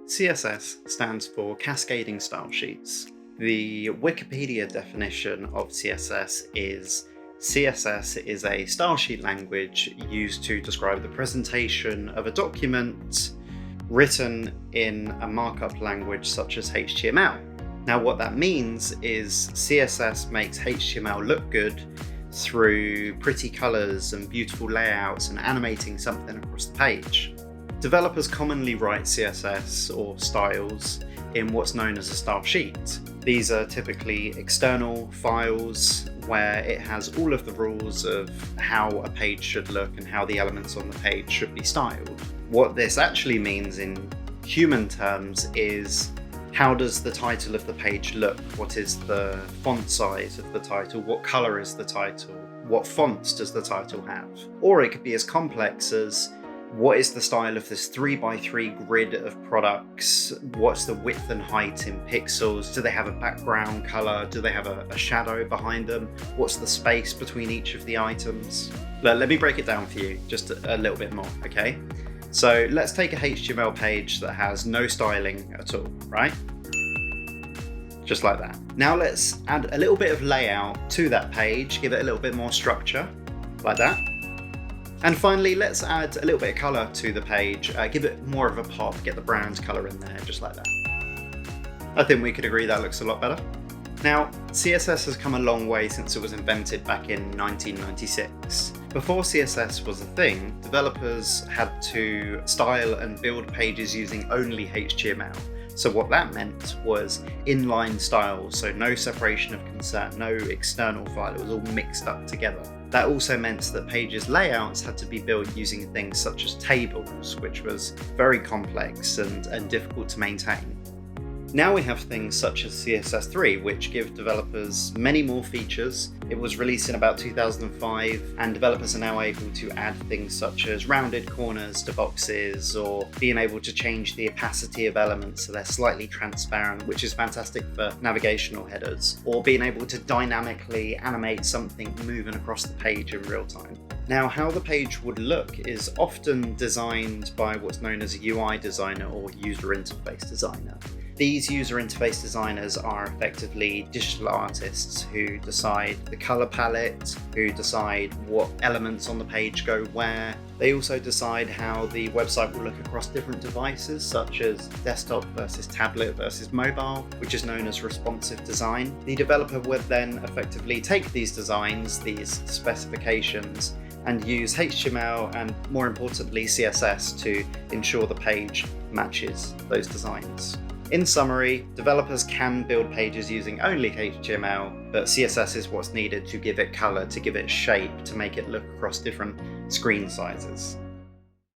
CSS stands for Cascading Style Sheets. The Wikipedia definition of CSS is CSS is a style sheet language used to describe the presentation of a document written in a markup language such as HTML. Now what that means is CSS makes HTML look good through pretty colors and beautiful layouts and animating something across the page. Developers commonly write CSS or styles in what's known as a style sheet. These are typically external files where it has all of the rules of how a page should look and how the elements on the page should be styled. What this actually means in human terms is how does the title of the page look? What is the font size of the title? What color is the title? What fonts does the title have? Or it could be as complex as what is the style of this 3x3 grid of products? What's the width and height in pixels? Do they have a background color? Do they have a shadow behind them? What's the space between each of the items? Let me break it down for you just a little bit more, okay? So let's take a HTML page that has no styling at all, right? Just like that. Now let's add a little bit of layout to that page, give it a little bit more structure, like that. And finally, let's add a little bit of color to the page, give it more of a pop, get the brand color in there, just like that. I think we could agree that looks a lot better. Now, CSS has come a long way since it was invented back in 1996. Before CSS was a thing, developers had to style and build pages using only HTML. So what that meant was inline styles, so no separation of concern, no external file, it was all mixed up together. That also meant that pages' layouts had to be built using things such as tables, which was very complex and difficult to maintain. Now we have things such as CSS3, which give developers many more features. It was released in about 2005, and developers are now able to add things such as rounded corners to boxes, or being able to change the opacity of elements so they're slightly transparent, which is fantastic for navigational headers, or being able to dynamically animate something moving across the page in real time. Now, how the page would look is often designed by what's known as a UI designer or user interface designer. These user interface designers are effectively digital artists who decide the color palette, who decide what elements on the page go where. They also decide how the website will look across different devices, such as desktop versus tablet versus mobile, which is known as responsive design. The developer would then effectively take these designs, these specifications, and use HTML and, more importantly, CSS to ensure the page matches those designs. In summary, developers can build pages using only HTML, but CSS is what's needed to give it color, to give it shape, to make it look across different screen sizes.